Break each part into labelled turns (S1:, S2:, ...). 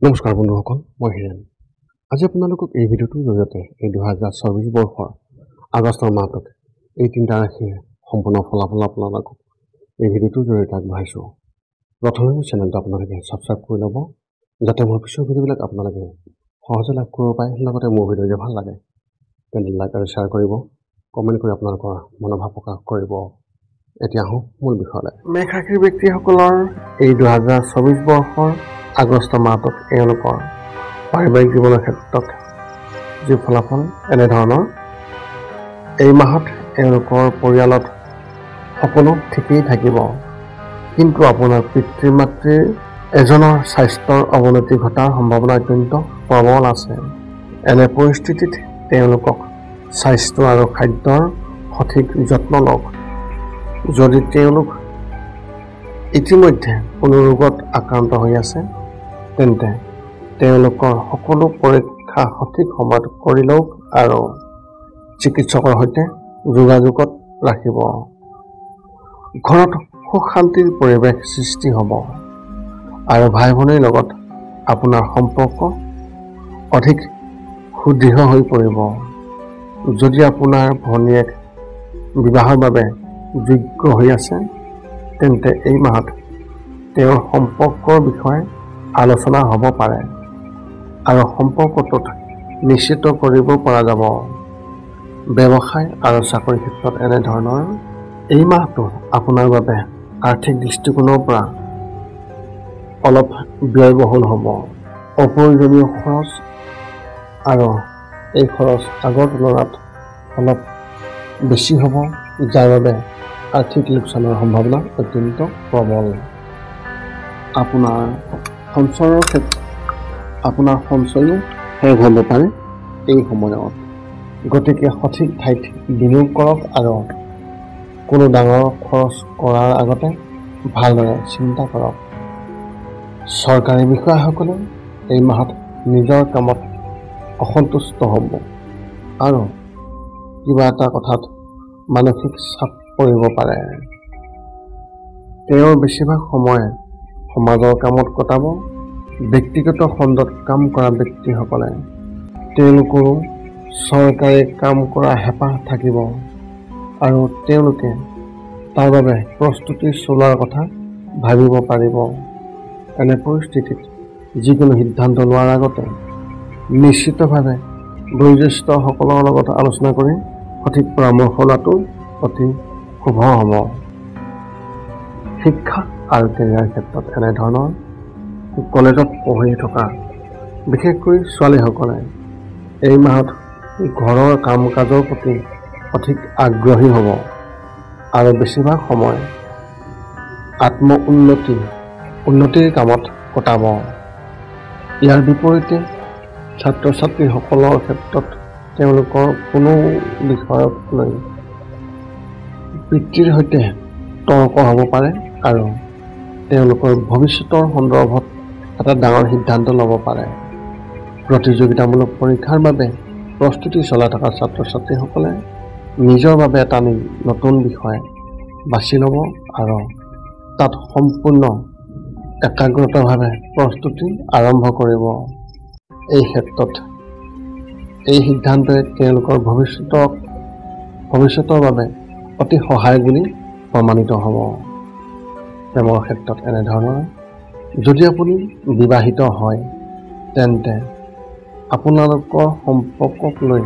S1: নমস্কাৰ বন্ধুসকল, মই হিৰেণ। আজি আপোনালোকক এই ভিডিঅ'টোৰ জৰিয়তে এই 2024 বৰ্ষৰ আগষ্টৰ মাহটোত এই তিনিটা ৰাশিৰ সম্পূৰ্ণ ফলাফল আপোনালোকক এই ভিডিঅ'টোৰ জৰিয়তে আগবঢ়াইছোঁ। প্ৰথমে মোৰ চেনেলটো আপোনালোকে ছাবস্ক্ৰাইব কৰি ল'ব, যাতে মোৰ পিছৰ ভিডিঅ'বিলাক আপোনালোকে সহজে লাভ কৰিব পাৰে। লগতে মোৰ ভিডিঅ' যদি ভাল লাগে তেন্তে লাইক আৰু শ্বেয়াৰ কৰিব, কমেণ্ট কৰি আপোনালোকৰ মনোভাৱ প্ৰকাশ কৰিব। এতিয়া আহোঁ মূল বিষয়লৈ। মেষ ৰাশিৰ ব্যক্তিসকলৰ এই 2024 বৰ্ষৰ আগষ্ট মাহটোত এওঁলোকৰ পাৰিবাৰিক জীৱনৰ ক্ষেত্ৰত যি ফলাফল এনেধৰণৰ। এই মাহত এওঁলোকৰ পৰিয়ালত সকলো ঠিকেই থাকিব, কিন্তু আপোনাৰ পিতৃ মাতৃৰ এজনৰ স্বাস্থ্যৰ অৱনতি ঘটাৰ সম্ভাৱনা অত্যন্ত প্ৰবল আছে। এনে পৰিস্থিতিত তেওঁলোকক স্বাস্থ্য আৰু খাদ্যৰ সঠিক যত্ন লওক। যদি তেওঁলোক ইতিমধ্যে কোনো ৰোগত আক্ৰান্ত হৈ আছে তেন্তে তেওঁলোকৰ সকলো পৰীক্ষা সঠিক সময়ত কৰি লওক আৰু চিকিৎসকৰ সৈতে যোগাযোগত ৰাখিব। ঘৰত সুখ শান্তিৰ পৰিৱেশ সৃষ্টি হ'ব আৰু ভাই ভনীৰ লগত আপোনাৰ সম্পৰ্ক অধিক সুদৃঢ় হৈ পৰিব। যদি আপোনাৰ ভনীয়েক বিবাহৰ বাবে যোগ্য হৈ আছে তেন্তে এই মাহত তেওঁৰ সম্পৰ্কৰ বিষয়ে আলোচনা হ'ব পাৰে আৰু সম্পৰ্কটোত নিশ্চিত কৰিব পৰা যাব। ব্যৱসায় আৰু চাকৰিৰ ক্ষেত্ৰত এনেধৰণৰ। এই মাহটো আপোনাৰ বাবে আৰ্থিক দৃষ্টিকোণৰ পৰা অলপ ব্যয়বহুল হ'ব। অপ্ৰয়োজনীয় খৰচ আৰু এই খৰচ আগৰ তুলনাত অলপ বেছি হ'ব, যাৰ বাবে আৰ্থিক লোকচানৰ সম্ভাৱনা অত্যন্ত প্ৰবল। আপোনাৰ সঞ্চয়ো শেষ হ'ব পাৰে এই সময়ত, গতিকে সঠিক ঠাইত বিনিয়োগ কৰক আৰু কোনো ডাঙৰ খৰচ কৰাৰ আগতে ভালদৰে চিন্তা কৰক। চৰকাৰী বিষয়াসকলে এই মাহত নিজৰ কামত অসন্তুষ্ট হ'ব আৰু কিবা এটা কথাত মানসিক চাপ পৰিব পাৰে। তেওঁৰ বেছিভাগ সময় সমাজৰ কামত কটাব। ব্যক্তিগত খণ্ডত কাম কৰা ব্যক্তিসকলে তেওঁলোকৰো চৰকাৰী কাম কৰা হেঁপাহ থাকিব আৰু তেওঁলোকে তাৰ বাবে প্ৰস্তুতি চলোৱাৰ কথা ভাবিব পাৰিব। এনে পৰিস্থিতিত যিকোনো সিদ্ধান্ত লোৱাৰ আগতে নিশ্চিতভাৱে বয়োজ্যেষ্ঠসকলৰ লগত আলোচনা কৰি সঠিক পৰামৰ্শ লোৱাটো অতি শুভ হ'ব। শিক্ষা আৰু কেৰিয়াৰ ক্ষেত্ৰত এনেধৰণৰ। কলেজত পঢ়ি থকা বিশেষকৈ ছোৱালীসকলে এই মাহত ঘৰৰ কাম কাজৰ প্ৰতি অধিক আগ্ৰহী হ'ব আৰু বেছিভাগ সময় উন্নতিৰ কামত কটাব। ইয়াৰ বিপৰীতে ছাত্ৰ ছাত্ৰীসকলৰ ক্ষেত্ৰত তেওঁলোকৰ কোনো বিষয়ক লৈ পিতৃৰ সৈতে তৰ্ক হ'ব পাৰে আৰু তেওঁলোকৰ ভৱিষ্যতৰ সন্দৰ্ভত এটা ডাঙৰ সিদ্ধান্ত ল'ব পাৰে। প্ৰতিযোগিতামূলক পৰীক্ষাৰ বাবে প্ৰস্তুতি চলাই থকা ছাত্ৰ ছাত্ৰীসকলে নিজৰ বাবে এটা নতুন বিষয় বাছি ল'ব আৰু তাত সম্পূৰ্ণ একাগ্ৰতাভাৱে প্ৰস্তুতি আৰম্ভ কৰিব। এই ক্ষেত্ৰত এই সিদ্ধান্তই তেওঁলোকৰ ভৱিষ্যতৰ বাবে অতি সহায়ক বুলি প্ৰমাণিত হ'ব। প্ৰেমৰ ক্ষেত্ৰত এনেধৰণৰ। যদি আপুনি বিবাহিত হয় তেন্তে আপোনালোকৰ সম্পৰ্কক লৈ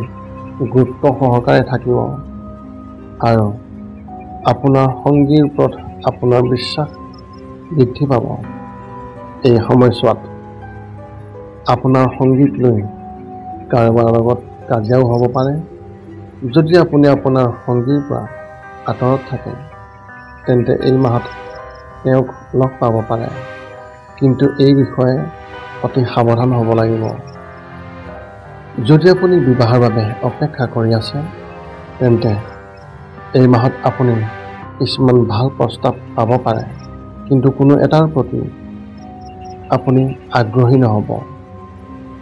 S1: গুৰুত্ব সহকাৰে থাকিব আৰু আপোনাৰ সংগীৰ ওপৰত আপোনাৰ বিশ্বাস বৃদ্ধি পাব। এই সময়ছোৱাত আপোনাৰ সংগীক লৈ কাৰোবাৰ লগত কাজিয়াও হ'ব পাৰে। যদি আপুনি আপোনাৰ সংগীৰ পৰা আঁতৰত থাকে তেন্তে এই মাহত তেওঁক লগ পাব পাৰে, কিন্তু এই বিষয়ে অতি সাৱধান হ'ব লাগিব। যদি আপুনি বিবাহৰ বাবে অপেক্ষা কৰি আছে তেন্তে এই মাহত আপুনি কিছুমান ভাল প্ৰস্তাৱ পাব পাৰে, কিন্তু কোনো এটাৰ প্ৰতি আপুনি আগ্ৰহী নহ'ব।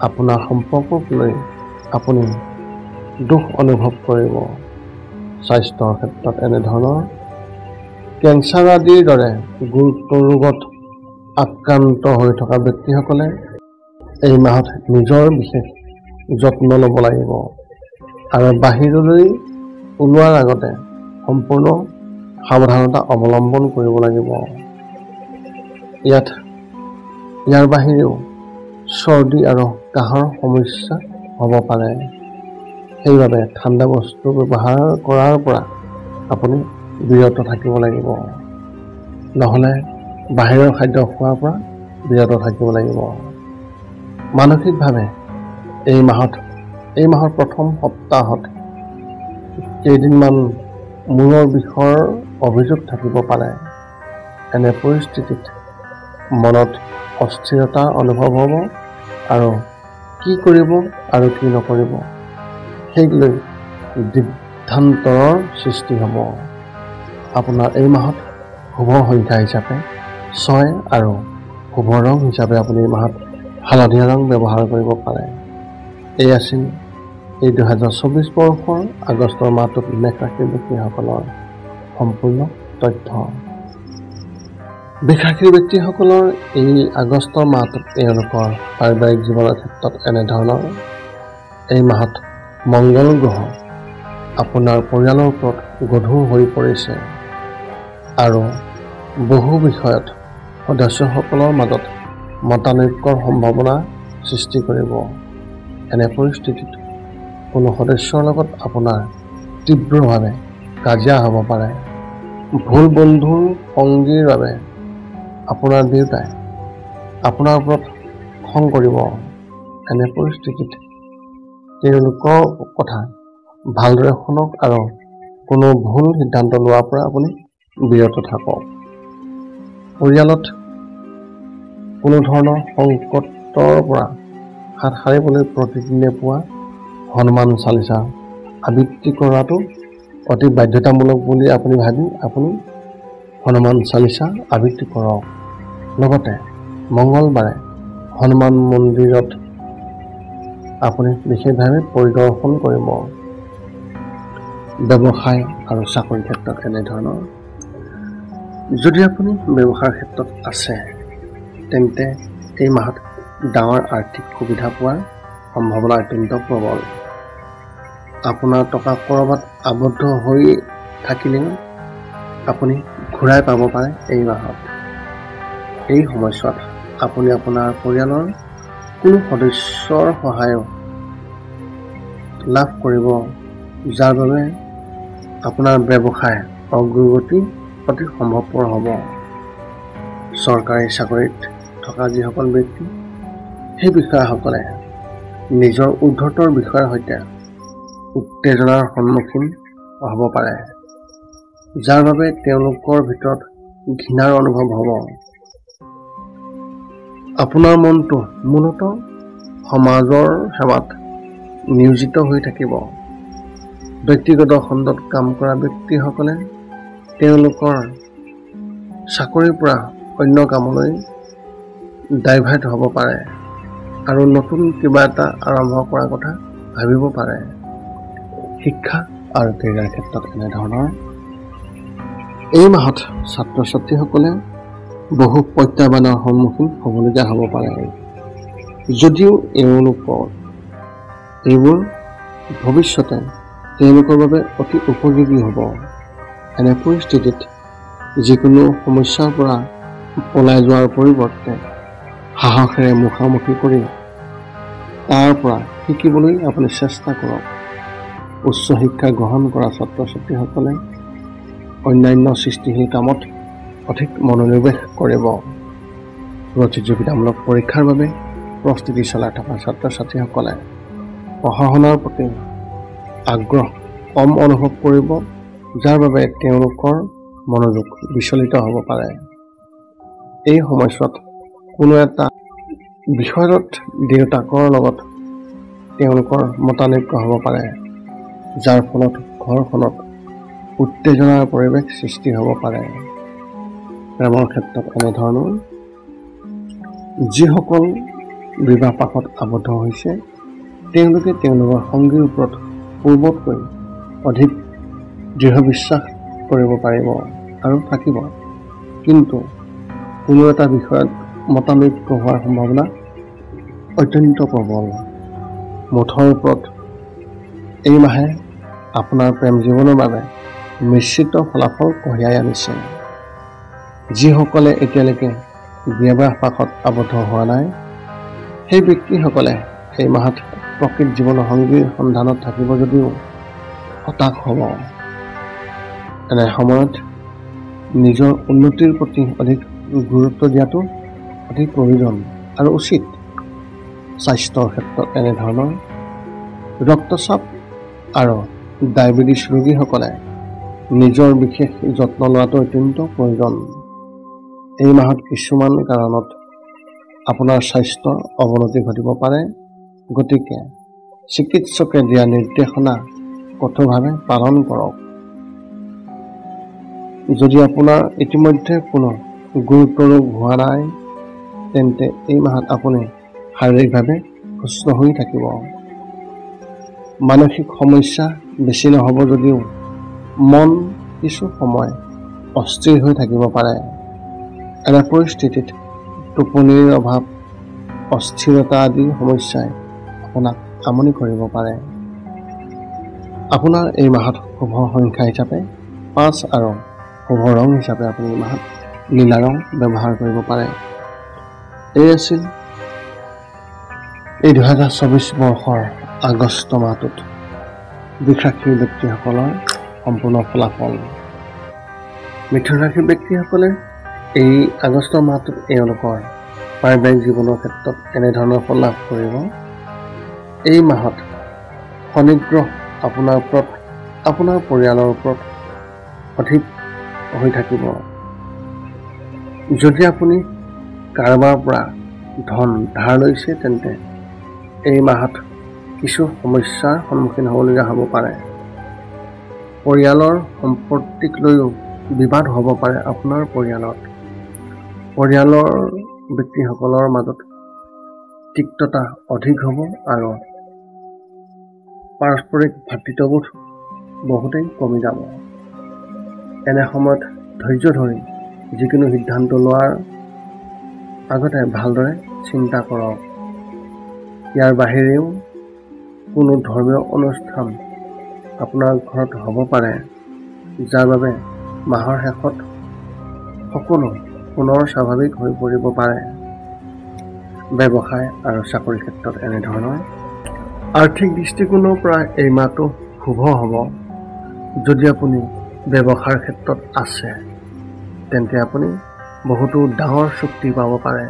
S1: আপোনাৰ সম্পৰ্কক লৈ আপুনি দুখ অনুভৱ কৰিব। স্বাস্থ্যৰ ক্ষেত্ৰত এনেধৰণৰ। কেঞ্চাৰ আদিৰ দৰে গুৰুতৰ ৰোগত আক্ৰান্ত হৈ থকা ব্যক্তিসকলে এই মাহত নিজৰ বিশেষ যত্ন ল'ব লাগিব আৰু বাহিৰলৈ ওলোৱাৰ আগতে সম্পূৰ্ণ সাৱধানতা অৱলম্বন কৰিব লাগিব। ইয়াৰ বাহিৰেও চৰ্দি আৰু কাহৰ সমস্যা হ'ব পাৰে। সেইবাবে ঠাণ্ডা বস্তু ব্যৱহাৰ কৰাৰ পৰা আপুনি বিৰত থাকিব লাগিব, নহ'লে বাহিৰৰ খাদ্য খোৱাৰ পৰা বিৰত থাকিব লাগিব। মানসিকভাৱে এই মাহৰ প্ৰথম সপ্তাহত কেইদিনমান মূৰৰ বিষৰ অভিযোগ থাকিব পাৰে। এনে পৰিস্থিতিত মনত অস্থিৰতা অনুভৱ হ'ব আৰু কি কৰিব আৰু কি নকৰিব সেই লৈ সিদ্ধান্তৰ সৃষ্টি হ'ব। আপোনাৰ এই মাহত শুভ সংখ্যা হিচাপে 6 আৰু শুভ ৰং হিচাপে আপুনি এই মাহত হালধীয়া ৰং ব্যৱহাৰ কৰিব পাৰে। এই আছিল এই 2024 বৰ্ষৰ আগষ্টৰ মাহটোত মেষ ৰাশিৰ ব্যক্তিসকলৰ সম্পূৰ্ণ তথ্য। বৃষ ৰাশিৰ ব্যক্তিসকলৰ এই আগষ্টৰ মাহটোত তেওঁলোকৰ পাৰিবাৰিক জীৱনৰ ক্ষেত্ৰত এনেধৰণৰ। এই মাহত মংগল গ্ৰহ আপোনাৰ পৰিয়ালৰ ওপৰত গধুৰ হৈ পৰিছে আৰু বহু বিষয়ত সদস্যসকলৰ মাজত মতানৈক্যৰ সম্ভাৱনা সৃষ্টি কৰিব। এনে পৰিস্থিতিত কোনো সদস্যৰ লগত আপোনাৰ তীব্ৰভাৱে কাজিয়া হ'ব পাৰে। ভুল বন্ধুৰ সংগীৰ বাবে আপোনাৰ দেউতাই আপোনাৰ ওপৰত খং কৰিব। এনে পৰিস্থিতিত তেওঁলোকৰ কথা ভালদৰে শুনক আৰু কোনো ভুল সিদ্ধান্ত লোৱাৰ পৰা আপুনি বিৰত থাকক। পৰিয়ালত কোনো ধৰণৰ সংকটৰ পৰা হাত সাৰিবলৈ প্ৰতিদিনে পুৱা হনুমান চালিচা আবৃত্তি কৰাটো অতি বাধ্যতামূলক বুলি আপুনি ভাবি আপুনি হনুমান চালিচা আবৃত্তি কৰক। লগতে মঙলবাৰে হনুমান মন্দিৰত আপুনি বিশেষভাৱে পৰিদৰ্শন কৰিব। ব্যৱসায় আৰু চাকৰিৰ ক্ষেত্ৰত এনেধৰণৰ। যদি আপুনি ব্যৱসায়ৰ ক্ষেত্ৰত আছে তেন্তে এই মাহত ডাঙৰ আৰ্থিক সুবিধা পোৱাৰ সম্ভাৱনা অত্যন্ত প্ৰবল। আপোনাৰ টকা ক'ৰবাত আবদ্ধ হৈ থাকিলেও আপুনি ঘূৰাই পাব পাৰে এই মাহত। এই সময়ছোৱাত আপুনি আপোনাৰ পৰিয়ালৰ কোনো সদস্যৰ সহায় লাভ কৰিব, যাৰ বাবে আপোনাৰ ব্যৱসায় অগ্ৰগতি অতি সম্ভৱপৰ হ'ব। চৰকাৰী চাকৰিত থকা যিসকল ব্যক্তি সেই বিষয়াসকলে নিজৰ ঊৰ্ধ্বতৰ বিষয়াৰ সৈতে উত্তেজনাৰ সন্মুখীন হ'ব পাৰে, যাৰ বাবে তেওঁলোকৰ ভিতৰত ঘৃণাৰ অনুভৱ হ'ব। আপোনাৰ মনটো মূলতঃ সমাজৰ সেৱাত নিয়োজিত হৈ থাকিব। ব্যক্তিগত খণ্ডত কাম কৰা ব্যক্তিসকলে তেওঁলোকৰ চাকৰিৰ পৰা অন্য কামলৈ ডাইভাৰ্ট হ'ব পাৰে আৰু নতুন কিবা এটা আৰম্ভ কৰাৰ কথা ভাবিব পাৰে। শিক্ষা আৰু কেৰিয়াৰ ক্ষেত্ৰত এনেধৰণৰ। এই মাহত ছাত্ৰ ছাত্ৰীসকলে বহু প্ৰত্যাহ্বানৰ সন্মুখীন হ'বলগীয়া হ'ব পাৰে, যদিও এইবোৰ ভৱিষ্যতে তেওঁলোকৰ বাবে অতি উপযোগী হ'ব। এনে পৰিস্থিতিত যিকোনো সমস্যাৰ পৰা পলাই যোৱাৰ পৰিৱৰ্তে সাহসেৰে মুখামুখি কৰি তাৰ পৰা শিকিবলৈ আপুনি চেষ্টা কৰক। উচ্চ শিক্ষা গ্ৰহণ কৰা ছাত্ৰ ছাত্ৰীসকলে অন্যান্য সৃষ্টিশীল কামত অধিক মনোনিৱেশ কৰিব। প্ৰতিযোগিতামূলক পৰীক্ষাৰ বাবে প্ৰস্তুতি চলাই থকা ছাত্ৰ ছাত্ৰীসকলে পঢ়া শুনাৰ প্ৰতি আগ্ৰহ কম অনুভৱ কৰিব, যাৰ বাবে তেওঁলোকৰ মনোযোগ বিচলিত হ'ব পাৰে। এই সময়ছোৱাত কোনো এটা বিষয়ত দেউতাকৰ লগত তেওঁলোকৰ মতানৈক্য হ'ব পাৰে, যাৰ ফলত ঘৰখনত উত্তেজনাৰ পৰিৱেশ সৃষ্টি হ'ব পাৰে। প্ৰেমৰ ক্ষেত্ৰত এনেধৰণৰ। যিসকল বিবাহ পাশত আবদ্ধ হৈছে তেওঁলোকে তেওঁলোকৰ সংগীৰ ওপৰত পূৰ্বতকৈ অধিক দৃঢ় বিশ্বাস কৰিব পাৰিব আৰু থাকিব, কিন্তু কোনো এটা বিষয়ত মতানৈক্য হোৱাৰ সম্ভাৱনা অত্যন্ত প্ৰবল। মুঠৰ ওপৰত এই মাহে আপোনাৰ প্ৰেম জীৱনৰ বাবে মিশ্ৰিত ফলাফল কঢ়িয়াই আনিছে। যিসকলে এতিয়ালৈকে বিবাহ পাশত আবদ্ধ হোৱা নাই, সেই ব্যক্তিসকলে এই মাহত প্ৰকৃত জীৱনৰ সংগীৰ সন্ধানত থাকিব যদিও হতাশ হ'ব। এনে সময়ত নিজৰ উন্নতিৰ প্ৰতি অধিক গুৰুত্ব দিয়াটো অধিক প্ৰয়োজন আৰু উচিত। স্বাস্থ্যৰ ক্ষেত্ৰত এনেধৰণৰ ৰক্তচাপ আৰু ডায়েবেটিছ ৰোগীসকলে নিজৰ বিশেষ যত্ন লোৱাটো অত্যন্ত প্ৰয়োজন। এই মাহত কিছুমান কাৰণত আপোনাৰ স্বাস্থ্যৰ অৱনতি ঘটিব পাৰে, গতিকে চিকিৎসকে দিয়া নিৰ্দেশনা কঠোৰভাৱে পালন কৰক। যদি আপোনাৰ ইতিমধ্যে কোনো গুৰুতৰ ৰোগ হোৱা নাই, তেন্তে এই মাহত আপুনি শাৰীৰিকভাৱে সুস্থ হৈ থাকিব। মানসিক সমস্যা বেছি নহ'ব যদিও মন কিছু সময় অস্থিৰ হৈ থাকিব পাৰে। এনে পৰিস্থিতিত টোপনিৰ অভাৱ, অস্থিৰতা আদি সমস্যাই আপোনাক আমনি কৰিব পাৰে। আপোনাৰ এই মাহত শুভ সংখ্যা হিচাপে 5 আৰু শুভ ৰং হিচাপে আপুনি এই মাহত নীলা ৰং ব্যৱহাৰ কৰিব পাৰে। এই আছিল এই 2024 বৰ্ষৰ আগষ্ট মাহটোত বৃষ ৰাশিৰ ব্যক্তিসকলৰ সম্পূৰ্ণ ফলাফল। মিথুন ৰাশিৰ ব্যক্তিসকলে এই আগষ্ট মাহটোত এওঁলোকৰ পাৰিবাৰিক জীৱনৰ ক্ষেত্ৰত এনেধৰণৰ ফল লাভ কৰিব। এই মাহত শনি গ্ৰহ আপোনাৰ ওপৰত, আপোনাৰ পৰিয়ালৰ ওপৰত অধিক হৈ থাকিব। যদি আপুনি কাৰোবাৰ পৰা ধন ধাৰ লৈছে, তেন্তে এই মাহত কিছু সমস্যাৰ সন্মুখীন হ'বলগীয়া হ'ব পাৰে। পৰিয়ালৰ সম্পত্তিক লৈও বিবাদ হ'ব পাৰে। আপোনাৰ পৰিয়ালৰ ব্যক্তিসকলৰ মাজত তিক্ততা অধিক হ'ব আৰু পাৰস্পৰিক ভাতৃত্ববোধ বহুতেই কমি যাব। এনে সময়ত ধৈৰ্য ধৰি যিকোনো সিদ্ধান্ত লোৱাৰ আগতে ভালদৰে চিন্তা কৰক। ইয়াৰ বাহিৰেও কোনো ধৰ্মীয় অনুষ্ঠান আপোনাৰ ঘৰত হ'ব পাৰে, যাৰ বাবে মাহৰ শেষত সকলো পুনৰ স্বাভাৱিক হৈ পৰিব পাৰে। ব্যৱসায় আৰু চাকৰিৰ ক্ষেত্ৰত এনেধৰণৰ আৰ্থিক দৃষ্টিকোণৰ পৰা এই মাহটো শুভ হ'ব। যদি আপুনি ব্যৱসায়ৰ ক্ষেত্ৰত আছে, তেন্তে আপুনি বহুতো ডাঙৰ চুক্তি পাব পাৰে,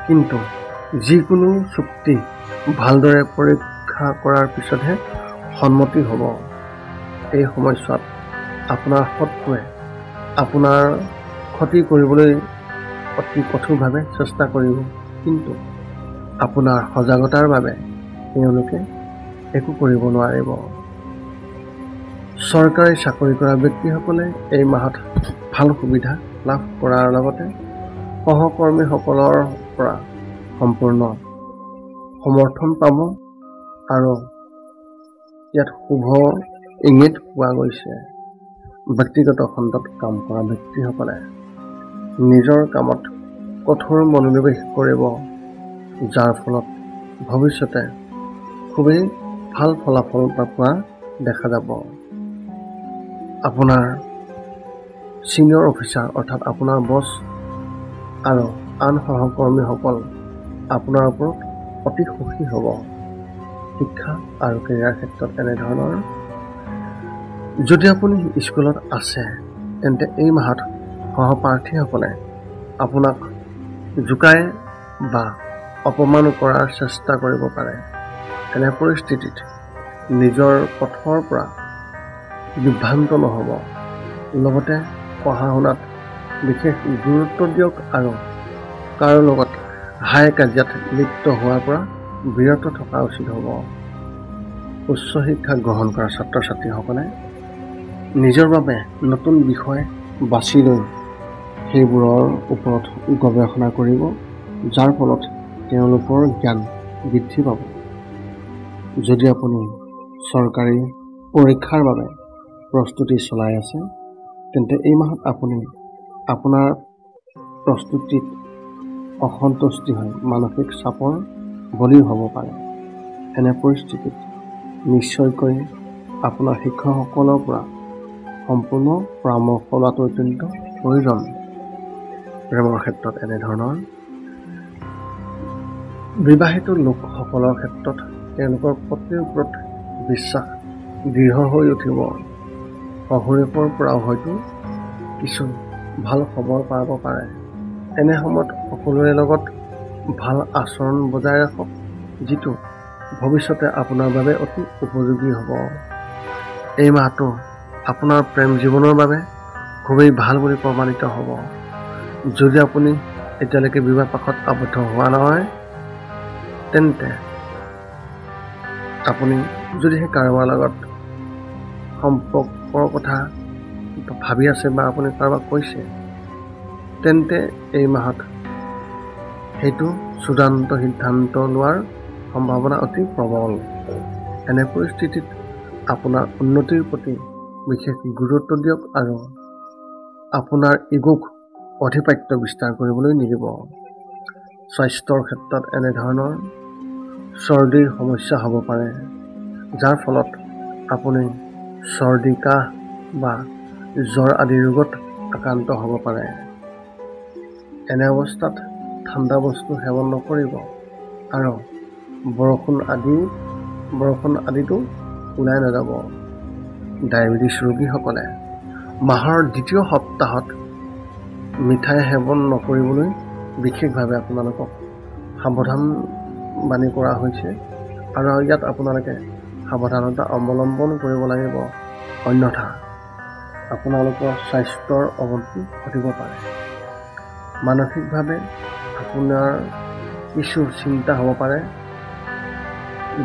S1: কিন্তু যিকোনো চুক্তি ভালদৰে পৰীক্ষা কৰাৰ পিছতহে সন্মতি হ'ব। এই সময়ছোৱাত আপোনাৰ শত্ৰুৱে আপোনাৰ ক্ষতি কৰিবলৈ অতি কঠোৰভাৱে চেষ্টা কৰিব, কিন্তু আপোনাৰ সজাগতাৰ বাবে তেওঁলোকে একো কৰিব নোৱাৰিব। চৰকাৰী চাকৰি কৰা ব্যক্তিসকলে এই মাহত ভাল সুবিধা লাভ কৰাৰ লগতে সহকৰ্মীসকলৰ পৰা সম্পূৰ্ণ সমৰ্থন পাব আৰু ইয়াত শুভ ইংগিত পোৱা গৈছে। ব্যক্তিগত খণ্ডত কাম কৰা ব্যক্তিসকলে নিজৰ কামত কঠোৰ মনোনিৱেশ কৰিব, যাৰ ফলত ভৱিষ্যতে খুবেই ভাল ফলাফল পোৱা দেখা যাব। আপোনাৰ ছিনিয়ৰ অফিচাৰ অৰ্থাৎ আপোনাৰ বছ আৰু আন সহকৰ্মীসকল আপোনাৰ ওপৰত অতি সুখী হ'ব। শিক্ষা আৰু কেৰিয়াৰ ক্ষেত্ৰত এনেধৰণৰ যদি আপুনি স্কুলত আছে, তেন্তে এই মাহত সহপাঠীসকলে আপোনাক জোকাই বা অপমান কৰাৰ চেষ্টা কৰিব পাৰে। এনে পৰিস্থিতিত নিজৰ পথৰ পৰা বিভ্ৰান্ত নহ'ব। লগতে পঢ়া শুনাত বিশেষ গুৰুত্ব দিয়ক আৰু কাৰো লগত হাই কাজিয়াত লিপ্ত হোৱাৰ পৰা বিৰত থকা উচিত হ'ব। উচ্চ শিক্ষা গ্ৰহণ কৰা ছাত্ৰ ছাত্ৰীসকলে নিজৰ বাবে নতুন বিষয় বাছি লৈ সেইবোৰৰ ওপৰত গৱেষণা কৰিব, যাৰ ফলত তেওঁলোকৰ জ্ঞান বৃদ্ধি পাব। যদি আপুনি চৰকাৰী পৰীক্ষাৰ বাবে প্ৰস্তুতি চলাই আছে, তেন্তে এই মাহত আপুনি আপোনাৰ প্ৰস্তুতিত অসন্তুষ্টি হৈ মানসিক চাপৰ
S2: বলি হ'ব পাৰে। এনে পৰিস্থিতিত নিশ্চয়কৈ আপোনাৰ শিক্ষকসকলৰ পৰা সম্পূৰ্ণ পৰামৰ্শ লোৱাটো অত্যন্ত প্ৰয়োজন। প্ৰেমৰ ক্ষেত্ৰত এনেধৰণৰ বিবাহিত লোকসকলৰ ক্ষেত্ৰত তেওঁলোকৰ পত্নীৰ ওপৰত বিশ্বাস দৃঢ় হৈ উঠিব। শহুৰেকৰ পৰাও হয়তো কিছু ভাল খবৰ পাব পাৰে। এনে সময়ত সকলোৰে লগত ভাল আচৰণ বজাই ৰাখক, যিটো ভৱিষ্যতে আপোনাৰ বাবে অতি উপযোগী হ'ব। এই মাহটো আপোনাৰ প্ৰেম জীৱনৰ বাবে খুবেই ভাল বুলি প্ৰমাণিত হ'ব। যদি আপুনি এতিয়ালৈকে বিবাহ পাশত আবদ্ধ হোৱা নহয়, তেন্তে আপুনি যদিহে কাৰোবাৰ লগত সম্পৰ্কৰ কথা ভাবি আছে বা আপুনি কাৰোবাক কৈছে, তেন্তে এই মাহত সেইটো চূড়ান্ত সিদ্ধান্ত লোৱাৰ সম্ভাৱনা অতি প্ৰবল। এনে পৰিস্থিতিত আপোনাৰ উন্নতিৰ প্ৰতি বিশেষ গুৰুত্ব দিয়ক আৰু আপোনাৰ ইগোক অধিপত্য বিস্তাৰ কৰিবলৈ নিদিব। স্বাস্থ্যৰ ক্ষেত্ৰত এনেধৰণৰ চৰ্দিৰ সমস্যা হ'ব পাৰে, যাৰ ফলত আপুনি চৰ্দি, কাহ বা জ্বৰ আদি ৰোগত আক্ৰান্ত হ'ব পাৰে। এনে অৱস্থাত ঠাণ্ডা বস্তু সেৱন নকৰিব আৰু বৰষুণ আদিতো ওলাই নাযাব। ডায়েবেটিছ ৰোগীসকলে মাহৰ দ্বিতীয় সপ্তাহত মিঠাই সেৱন নকৰিবলৈ বিশেষভাৱে আপোনালোকক সাৱধানবাণী কৰা হৈছে আৰু ইয়াত আপোনালোকে সাৱধানতা অৱলম্বন কৰিব লাগিব, অন্যথা আপোনালোকৰ স্বাস্থ্যৰ অৱনতি ঘটিব পাৰে। মানসিকভাৱে আপোনাৰ কিছু চিন্তা হ'ব পাৰে,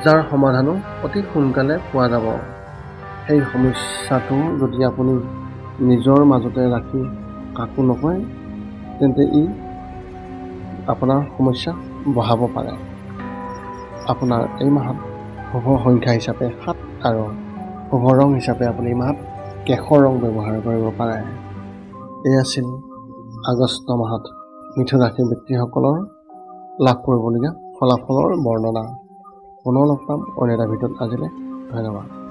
S2: যাৰ সমাধানো অতি সোনকালে পোৱা যাব। সেই সমস্যাটো যদি আপুনি নিজৰ মাজতে ৰাখি কাকো নকয়, তেন্তে ই আপোনাৰ সমস্যা বঢ়াব পাৰে। আপোনাৰ এই মাহত শুভ সংখ্যা হিচাপে 7 আৰু শুভ ৰং হিচাপে আপুনি এই মাহত কেশৰ ৰং ব্যৱহাৰ কৰিব পাৰে। এই আছিল আগষ্ট মাহত মিথুন ৰাশিৰ ব্যক্তিসকলৰ লাভ কৰিবলগীয়া ফলাফলৰ বৰ্ণনা। পুনৰ লগ পাম অন্য এটা ভিডিঅ'ত। আজিলৈ ধন্যবাদ।